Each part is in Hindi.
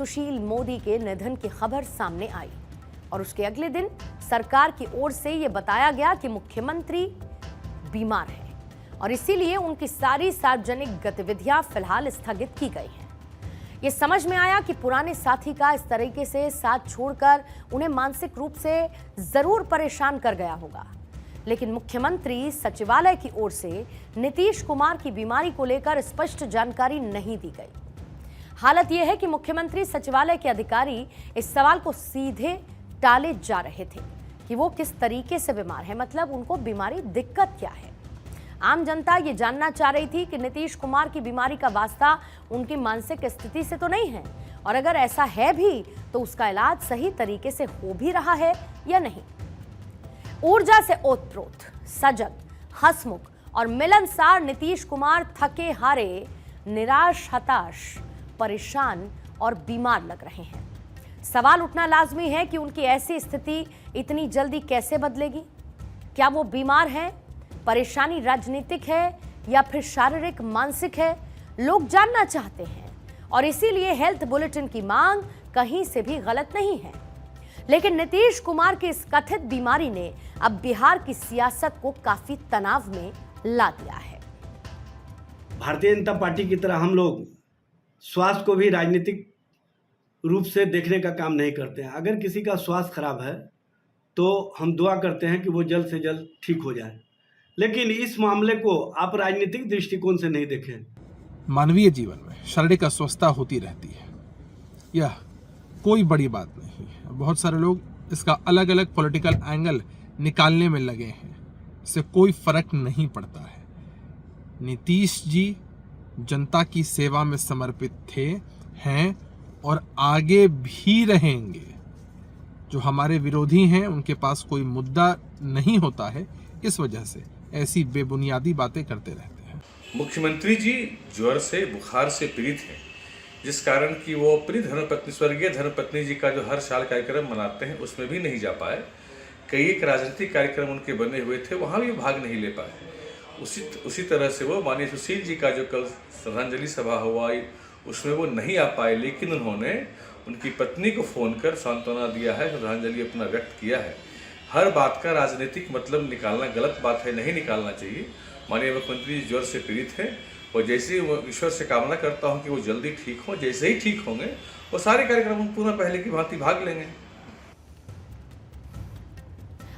सुशील मोदी के निधन की खबर सामने आई और उसके अगले दिन सरकार की ओर से यह बताया गया कि मुख्यमंत्री बीमार हैं और इसीलिए उनकी सारी सार्वजनिक गतिविधियां फिलहाल स्थगित की गई हैं। यह समझ में आया कि पुराने साथी का इस तरीके से साथ छोड़कर उन्हें मानसिक रूप से जरूर परेशान कर गया होगा, लेकिन मुख्यमंत्री सचिवालय की ओर से नीतीश कुमार की बीमारी को लेकर स्पष्ट जानकारी नहीं दी गई। हालत यह है कि मुख्यमंत्री सचिवालय के अधिकारी इस सवाल को सीधे टाले जा रहे थे कि वो किस तरीके से बीमार है, मतलब उनको बीमारी दिक्कत क्या है। आम जनता ये जानना चाह रही थी कि नीतीश कुमार की बीमारी का वास्ता उनकी मानसिक स्थिति से तो नहीं है, और अगर ऐसा है भी तो उसका इलाज सही तरीके से हो भी रहा है या नहीं। ऊर्जा से ओतप्रोत, सजग, हंसमुख और मिलनसार नीतीश कुमार थके हारे, निराश, हताश, परेशान और बीमार लग रहे हैं। सवाल उठना लाजमी है कि उनकी ऐसी स्थिति इतनी जल्दी कैसे बदलेगी। क्या वो बीमार हैं? परेशानी राजनीतिक है या फिर शारीरिक मानसिक है? लोग जानना चाहते हैं और इसीलिए हेल्थ बुलेटिन की मांग कहीं से भी गलत नहीं है। लेकिन नीतीश कुमार की इस कथित बीमारी ने अब बिहार की सियासत को काफी तनाव में ला दिया है। भारतीय जनता पार्टी की तरह हम लोग स्वास्थ्य को भी राजनीतिक रूप से देखने का काम नहीं करते हैं। अगर किसी का स्वास्थ्य खराब है तो हम दुआ करते हैं कि वो जल्द से जल्द ठीक हो जाए, लेकिन इस मामले को आप राजनीतिक दृष्टिकोण से नहीं देखें। मानवीय जीवन में शारीरिक अस्वस्थता होती रहती है, यह कोई बड़ी बात नहीं है। बहुत सारे लोग इसका अलग अलग पॉलिटिकल एंगल निकालने में लगे हैं, इससे कोई फर्क नहीं पड़ता है। नीतीश जी जनता की सेवा में समर्पित थे, हैं और आगे भी रहेंगे। जो हमारे विरोधी हैं उनके पास कोई मुद्दा नहीं होता है, इस वजह से ऐसी बेबुनियादी बातें करते रहते हैं। मुख्यमंत्री जी ज्वर से, बुखार से पीड़ित हैं, जिस कारण कि वो अपनी धर्मपत्नी, स्वर्गीय धर्मपत्नी जी का जो हर साल कार्यक्रम मनाते हैं उसमें भी नहीं जा पाए। कई एक राजनीतिक कार्यक्रम उनके बने हुए थे, वहाँ भी भाग नहीं ले पाए। उसी तरह से वो माननीय सुशील जी का जो कल श्रद्धांजलि सभा हुआ उसमें वो नहीं आ पाए, लेकिन उन्होंने उनकी पत्नी को फ़ोन कर सांत्वना दिया है, श्रद्धांजलि अपना व्यक्त किया है। हर बात का राजनीतिक मतलब निकालना गलत बात है, नहीं निकालना चाहिए। माननीय मुख्यमंत्री ज्वर से पीड़ित हैं और जैसे ही ईश्वर से कामना करता हूं कि वो जल्दी ठीक हों। जैसे ही ठीक होंगे वो सारे कार्यक्रम पुनः पहले की भांति भाग लेंगे।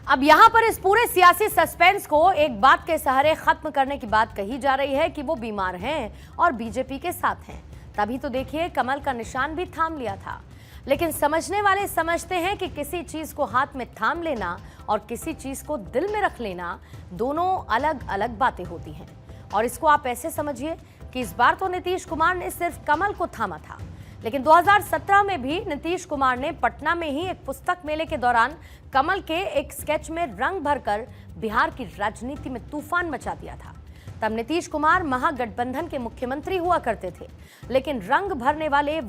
अब यहां पर इस पूरे सियासी सस्पेंस को एक बात के सहारे खत्म करने की बात कही जा रही है कि वो बीमार हैं और बीजेपी के साथ हैं। तभी तो देखिए कमल का निशान भी थाम लिया था। लेकिन समझने वाले समझते हैं कि किसी चीज को हाथ में थाम लेना और किसी चीज को दिल में रख लेना दोनों अलग अलग बातें होती हैं। और इसको आप ऐसे समझिए कि इस बार तो नीतीश कुमार ने सिर्फ कमल को थामा था, लेकिन 2017 में भी नीतीश कुमार ने पटना में ही एक पुस्तक मेले के दौरान कमल के एक स्केच में रंग भरकर बिहार की राजनीति में तूफान मचा दिया था। तब नीतीश कुमार महागठबंधन के मुख्यमंत्री हुआ करते थे, लेकिन रंग भरने वाले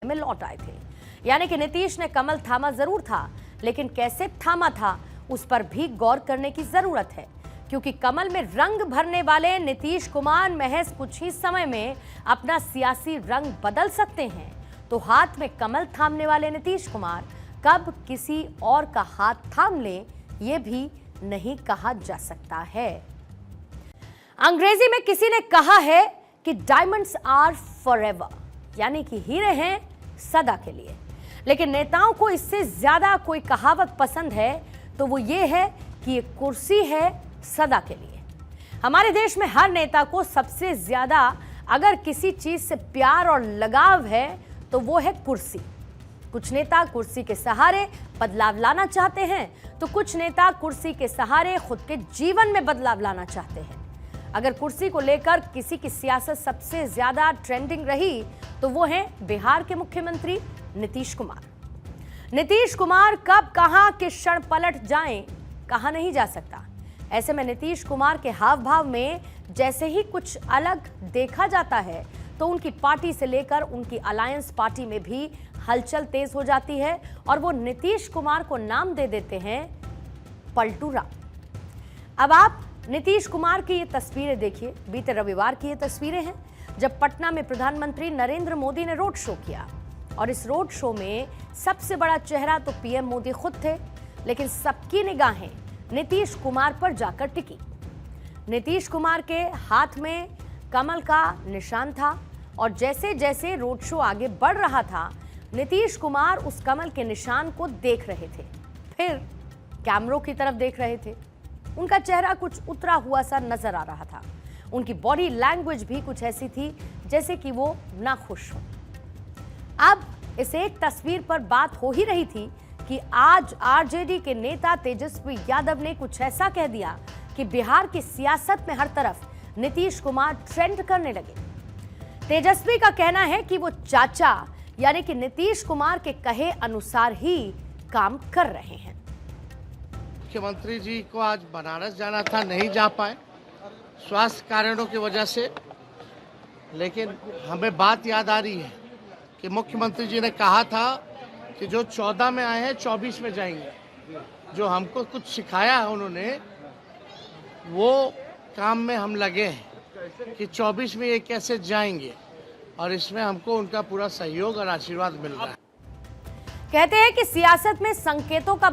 में लौट आए थे। यानी कि नीतीश ने कमल थामा जरूर था, लेकिन कैसे थामा था उस पर भी गौर करने की जरूरत है, क्योंकि कमल में रंग भरने वाले नीतीश कुमार महज कुछ ही समय में अपना सियासी रंग बदल सकते हैं, तो हाथ में कमल थामने वाले नीतीश कुमार कब किसी और का हाथ थाम लें यह भी नहीं कहा जा सकता है। अंग्रेजी में किसी ने कहा है कि डायमंड्स आर फॉरएवर, यानी कि हीरे हैं सदा के लिए। लेकिन नेताओं को इससे ज्यादा कोई कहावत पसंद है तो वो ये है कि ये कुर्सी है सदा के लिए। हमारे देश में हर नेता को सबसे ज्यादा अगर किसी चीज से प्यार और लगाव है तो वो है कुर्सी। कुछ नेता कुर्सी के सहारे बदलाव लाना चाहते हैं, तो कुछ नेता कुर्सी के सहारे खुद के जीवन में बदलाव लाना चाहते हैं। अगर कुर्सी को लेकर किसी की सियासत सबसे ज्यादा ट्रेंडिंग रही तो वो है बिहार के मुख्यमंत्री नीतीश कुमार। नीतीश कुमार कब कहां किस क्षण पलट जाएं कहा नहीं जा सकता। ऐसे में नीतीश कुमार के हाव भाव में जैसे ही कुछ अलग देखा जाता है तो उनकी पार्टी से लेकर उनकी अलायंस पार्टी में भी हलचल तेज हो जाती है और वो नीतीश कुमार को नाम दे देते हैं पलटू राम। अब आप नीतीश कुमार की ये तस्वीरें देखिए, बीते रविवार की ये तस्वीरें हैं। जब पटना में प्रधानमंत्री नरेंद्र मोदी ने रोड शो किया। और इस रोड शो में सबसे बड़ा चेहरा तो पीएम मोदी खुद थे, लेकिन सबकी निगाहें नीतीश कुमार पर जाकर टिकी। नीतीश कुमार के हाथ में कमल का निशान था और जैसे जैसे रोड शो आगे बढ़ रहा था, नीतीश कुमार उस कमल के निशान को देख रहे थे, फिर कैमरों की तरफ देख रहे थे। उनका चेहरा कुछ उतरा हुआ सा नजर आ रहा था। उनकी बॉडी लैंग्वेज भी कुछ ऐसी थी जैसे कि वो नाखुश हो। अब इस एक तस्वीर पर बात हो ही रही थी कि आज आरजेडी के नेता तेजस्वी यादव ने कुछ ऐसा कह दिया कि बिहार की सियासत में हर तरफ नीतीश कुमार ट्रेंड करने लगे। तेजस्वी का कहना है कि वो चाचा यानी कि नीतीश कुमार के कहे अनुसार ही काम कर रहे हैं। मुख्यमंत्री जी को आज बनारस जाना था, नहीं जा पाए स्वास्थ्य कारणों की वजह से, लेकिन हमें बात याद आ रही है कि मुख्यमंत्री जी ने कहा था कि जो 14 में आए हैं 24 में जाएंगे। जो हमको कुछ सिखाया है उन्होंने, वो काम में हम लगे हैं कि 24 में ये कैसे जाएंगे, और इसमें हमको उनका पूरा सहयोग और आशीर्वाद मिल रहा है। कहते हैं कि सियासत में संकेतों का